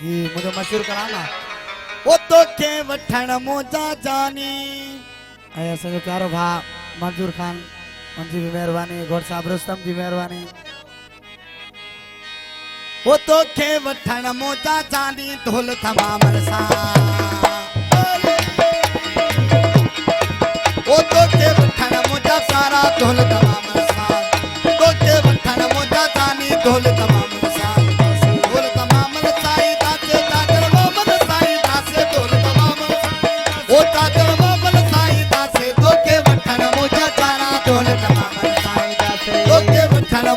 ये मुझे मशहूर कराना वो तो के वठण मोजा जानी ऐसा संजो प्यारो भा मंजूर खान मंजी की मेहरबानी घोड़ साहब रुस्तम जी मेहरबानी वो तो के वठण मोजा जानी ढोल तमाम सा वो तो के वठण मोजा सारा ढोल तमाम सा तो के वठण मोजा जानी ढोल तमाम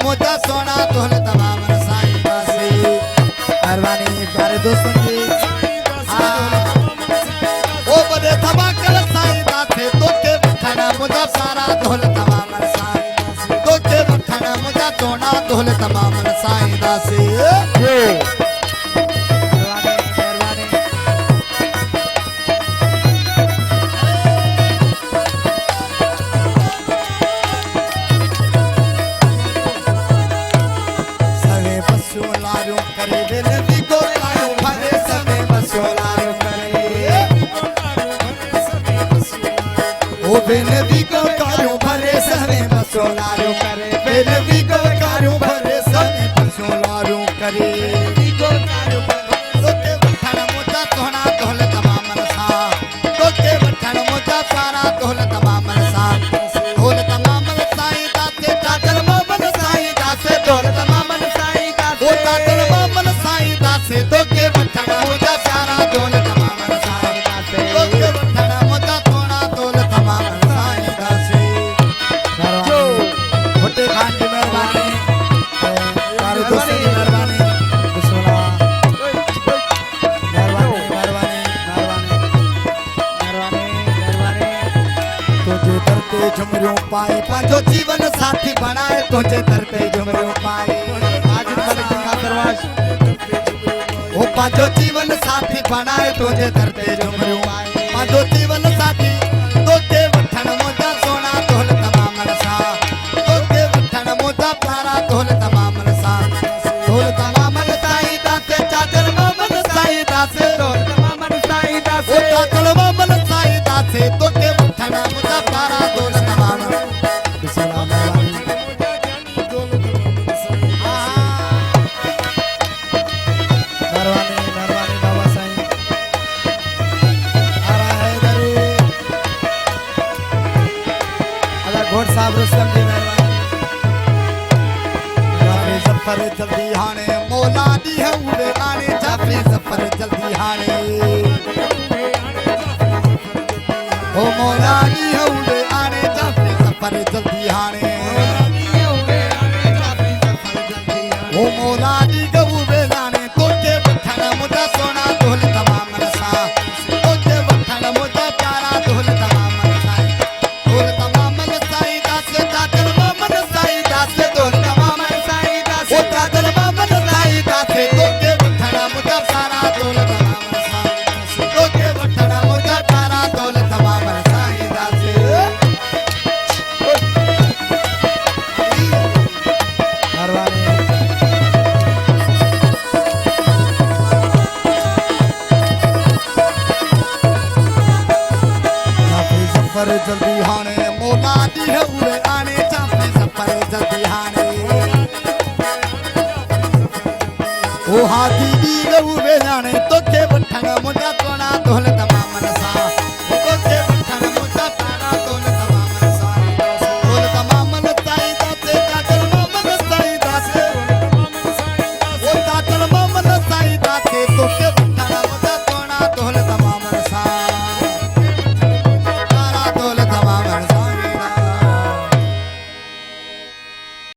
मोजा सोना तोहल तमाम साईं दासी मेहरबानी प्यारे दोस्तों जी ओ बड़े धमाकल साईं दासी तो के बखाना मोजा सारा तोहल तमाम साईं दासी तो के बखाना मोजा सोना तोहल तमाम साईं दासी बिन विगो कारू भरे सवे बसोलारू करे बिन विगो कारू भरे सवे बसोलारू करे विगो कारू तो के वठण मोजा सोना तोहल तमाम सा तो के वठण मोजा सारा तोहल तमाम सा ढोल तमाम साईं दासे काकल मोमन साईं दासे ढोल तमाम साईं दासे ओ काकल मोमन साईं दासे तो के वठण मोजा सारा ढोल तमाम साईं दासे तो के वठण मोजा सोना ढोल तमाम खान की मेहरबानी सारे दोस्तों की मेहरबानी बिस्मिल्लाह मेहरबानी मेहरबानी मेहरबानी मेहरबानी तुझे दर पे झुमरियों पाए पांचो जीवन साथी बनाए तुझे दर पे झुमरियों पाए आज मलिक का दरवाज वो पांचो जीवन साथी बनाए तुझे दर पे झुमरियों पाए पांचो जीवन साथी तो के वठण मोजा सोना तोहल तमाम सा ढोल तमाम सा ढोल तमाम साईं दासे चाकर मोमन साईं दासे ढोल तमाम साईं दासे चाकर मोमन साईं दासे तो के वठण मोजा सारा ढोल तमाम बिस्मिल्लाह मेहरबानी मेहरबानी मेहरबानी बाबा साईं आ रहा है इधर अल्लाह घोड़ साहब रुस्तम जी मेहरबानी सफर जल्दी हाने मौला दी है उड़े आने जाफरी सफर जल्दी हाने ओ मौला दी है उड़े आने जाफरी सफर जल्दी हाने ओ मौला दी गऊबे जाने तो के वठण मुदा सोना ढोल तमाम सा तो के वठण मुदा प्यारा ढोल तमाम साईं ढोल तमाम साईं दासे काकर मोमन साईं दासे ढोल तमाम साईं दासे काकर मोमन साईं दासे तो के वठण मुदा सारा ढोल तमाम साईं तो के वठण मुदा सारा ढोल तमाम साईं दासे मेहरबानी सफर जल्दी हाने मौला दी है उड़े आने जाफरी सफर जल्दी हाने ओ हाथी दी गऊबे जाने तो के वठण मुदा सोना ढोल